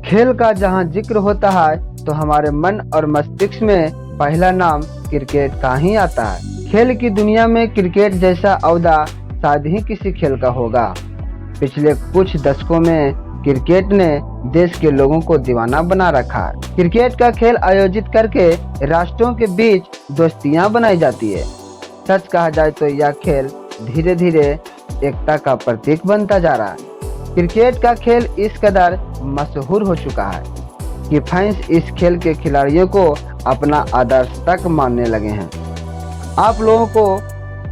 खेल का जहां जिक्र होता है तो हमारे मन और मस्तिष्क में पहला नाम क्रिकेट का ही आता है। खेल की दुनिया में क्रिकेट जैसा अवधा शायद ही किसी खेल का होगा। पिछले कुछ दशकों में क्रिकेट ने देश के लोगों को दीवाना बना रखा है। क्रिकेट का खेल आयोजित करके राष्ट्रों के बीच दोस्तियां बनाई जाती है। सच कहा जाए तो यह खेल धीरे धीरे एकता का प्रतीक बनता जा रहा है। क्रिकेट का खेल इस कदर मशहूर हो चुका है कि फैंस इस खेल के खिलाड़ियों को अपना आदर्श तक मानने लगे हैं। आप लोगों को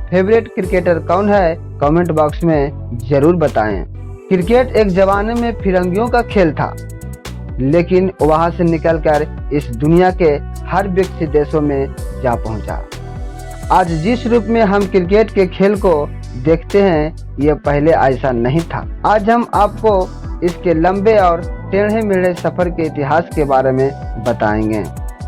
फेवरेट क्रिकेटर कौन है, कमेंट बॉक्स में जरूर बताएं। क्रिकेट एक जमाने में फिरंगियों का खेल था, लेकिन वहां से निकलकर इस दुनिया के हर विकसित देशों में जा पहुंचा। आज जिस रूप में हम क्रिकेट के खेल को देखते हैं, यह पहले ऐसा नहीं था। आज हम आपको इसके लंबे और टेढ़े मेढ़े सफर के इतिहास के बारे में बताएंगे।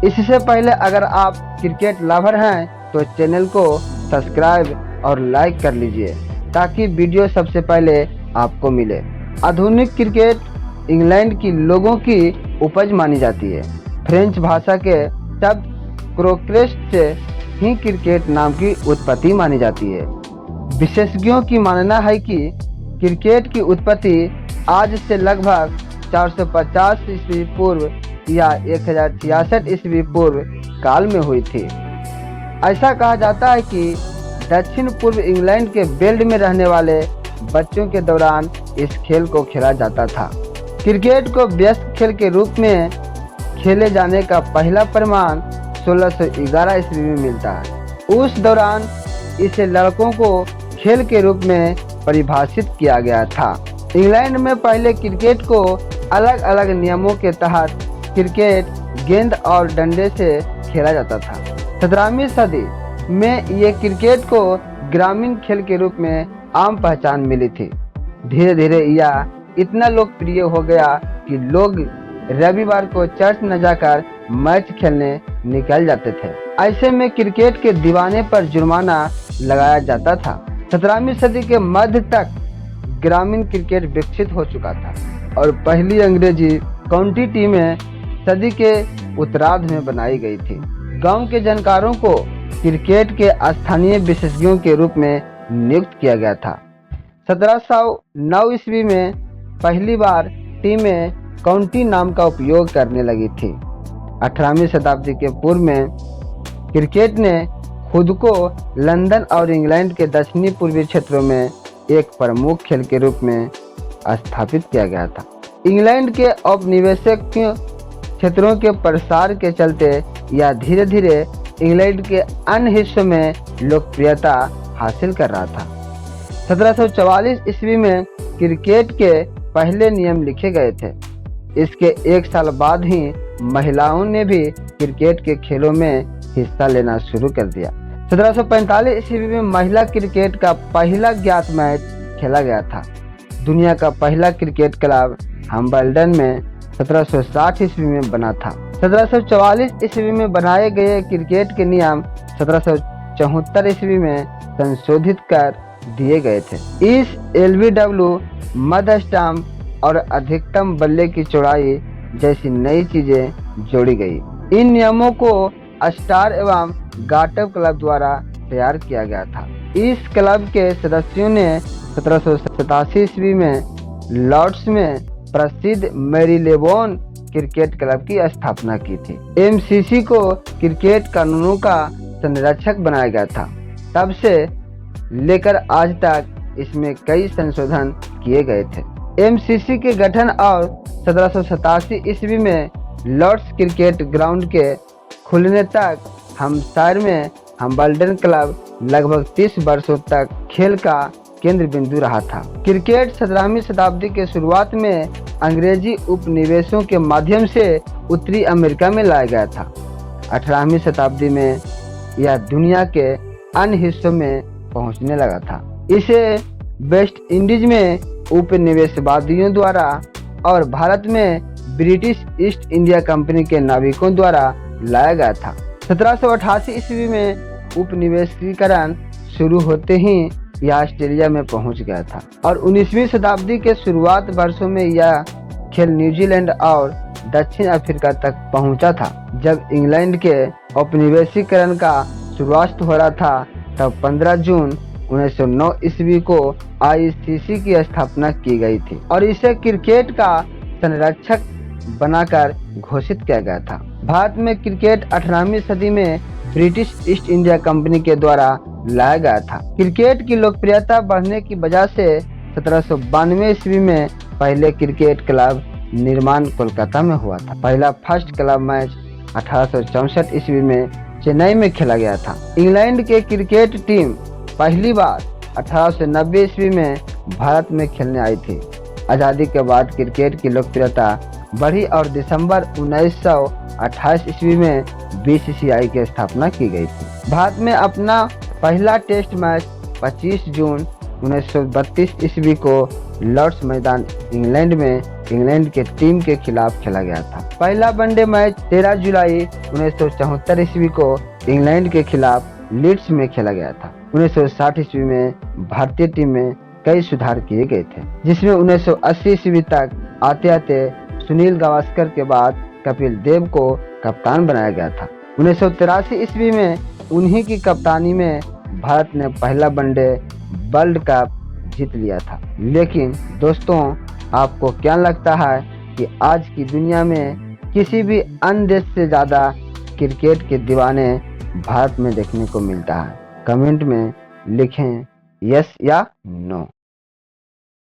इससे पहले अगर आप क्रिकेट लवर हैं तो चैनल को सब्सक्राइब और लाइक कर लीजिए ताकि वीडियो सबसे पहले आपको मिले। आधुनिक क्रिकेट इंग्लैंड की लोगों की उपज मानी जाती है। फ्रेंच भाषा के शब्द क्रोक्रेस्ट से ही क्रिकेट नाम की उत्पत्ति मानी जाती है। विशेषज्ञों की मानना है कि क्रिकेट की उत्पत्ति आज से लगभग 450 ईस्वी पूर्व या 1066 ईस्वी पूर्व काल में हुई थी। ऐसा कहा जाता है कि दक्षिण पूर्व इंग्लैंड के वेल्ड में रहने वाले बच्चों के दौरान इस खेल को खेला जाता था। क्रिकेट को व्यस्त खेल के रूप में खेले जाने का पहला प्रमाण 1611 ईस्वी में मिलता है। उस दौरान इसे लड़कों को खेल के रूप में परिभाषित किया गया था। इंग्लैंड में पहले क्रिकेट को अलग अलग नियमों के तहत क्रिकेट गेंद और डंडे से खेला जाता था। 17वीं सदी में ये क्रिकेट को ग्रामीण खेल के रूप में आम पहचान मिली थी। धीरे धीरे यह इतना लोकप्रिय हो गया कि लोग रविवार को चर्च न जाकर मैच खेलने निकल जाते थे। ऐसे में क्रिकेट के दीवाने पर जुर्माना लगाया जाता था। 17वीं सदी के मध्य तक ग्रामीण क्रिकेट विकसित हो चुका था और पहली अंग्रेजी काउंटी टीमें सदी के उत्तरार्ध में बनाई गई थी। गांव के जानकारों को क्रिकेट के स्थानीय विशेषज्ञों के रूप में नियुक्त किया गया था। 1709 ईस्वी में पहली बार टीमें काउंटी नाम का उपयोग करने लगी थी। 18वीं शताब्दी के पूर्व में क्रिकेट ने खुद को लंदन और इंग्लैंड के दक्षिणी पूर्वी क्षेत्रों में एक प्रमुख खेल के रूप में स्थापित किया गया था। इंग्लैंड के औपनिवेशिक क्षेत्रों के प्रसार के चलते यह धीरे धीरे इंग्लैंड के अन्य हिस्सों में लोकप्रियता हासिल कर रहा था। 1744 ईस्वी में क्रिकेट के पहले नियम लिखे गए थे। इसके एक साल बाद ही महिलाओं ने भी क्रिकेट के खेलों में हिस्सा लेना शुरू कर दिया। 1745 ईस्वी में महिला क्रिकेट का पहला ज्ञात मैच खेला गया था। दुनिया का पहला क्रिकेट क्लब हम्बल्डन में 1760 ईस्वी में बना था। 1744 ईस्वी में बनाए गए क्रिकेट के नियम 1774 ईस्वी में संशोधित कर दिए गए थे। इस LBW, मध्य स्टंप और अधिकतम बल्ले की चौड़ाई जैसी नई चीजें जोड़ी गई। इन नियमों को स्टार एवं गार्टर क्लब द्वारा तैयार किया गया था। इस क्लब के सदस्यों ने 1787 ईस्वी में लॉर्ड्स में प्रसिद्ध मैरीलेबोन क्रिकेट क्लब की स्थापना की थी। MCC को क्रिकेट कानूनों का संरक्षक बनाया गया था। तब से लेकर आज तक इसमें कई संशोधन किए गए थे। MCC के गठन और 1787 ईस्वी में लॉर्ड्स क्रिकेट ग्राउंड के खुलने तक हम्पशायर में हम्बल्डन क्लब लगभग 30 वर्षों तक खेल का केंद्र बिंदु रहा था। क्रिकेट 17वीं शताब्दी के शुरुआत में अंग्रेजी उपनिवेशों के माध्यम से उत्तरी अमेरिका में लाया गया था। 18वीं शताब्दी में यह दुनिया के अन्य हिस्सों में पहुंचने लगा था। इसे वेस्ट इंडीज में उपनिवेशवादियों द्वारा और भारत में ब्रिटिश ईस्ट इंडिया कंपनी के नाविकों द्वारा लाया गया था। 1788 ईस्वी में उपनिवेशीकरण शुरू होते ही यह ऑस्ट्रेलिया में पहुंच गया था और 19वीं शताब्दी के शुरुआत वर्षों में यह खेल न्यूजीलैंड और दक्षिण अफ्रीका तक पहुंचा था। जब इंग्लैंड के औपनिवेशीकरण का शुरुआत हो रहा था तब 15 जून 1909 ईस्वी को आईसीसी की स्थापना की गई थी और इसे क्रिकेट का संरक्षक बनाकर घोषित किया गया था। भारत में क्रिकेट 18वीं सदी में ब्रिटिश ईस्ट इंडिया कंपनी के द्वारा लाया गया था। क्रिकेट की लोकप्रियता बढ़ने की वजह से 1792 ईस्वी में पहले क्रिकेट क्लब निर्माण कोलकाता में हुआ था। पहला फर्स्ट क्लब मैच 1864 ईस्वी में चेन्नई में खेला गया था। इंग्लैंड के क्रिकेट टीम पहली बार 1890 ईस्वी में भारत में खेलने आई थी। आज़ादी के बाद क्रिकेट की लोकप्रियता बढ़ी और दिसंबर 1928 ईस्वी में बीसीसीआई की स्थापना की गई थी। भारत में अपना पहला टेस्ट मैच 25 जून 1932 ईस्वी को लॉर्ड्स मैदान इंग्लैंड में इंग्लैंड के टीम के खिलाफ खेला गया था। पहला वनडे मैच 13 जुलाई 1974 ईस्वी को इंग्लैंड के खिलाफ लीड्स में खेला गया था। 1960 ईस्वी में भारतीय टीम में कई सुधार किए गए थे, जिसमें 1980 ईस्वी तक आते आते सुनील गावस्कर के बाद कपिल देव को कप्तान बनाया गया था। 1983 ईस्वी में उन्हीं की कप्तानी में भारत ने पहला वनडे वर्ल्ड कप जीत लिया था। लेकिन दोस्तों, आपको क्या लगता है कि आज की दुनिया में किसी भी अन्य देश से ज़्यादा क्रिकेट के दीवाने भारत में देखने को मिलता है? कमेंट में लिखें यस या नो।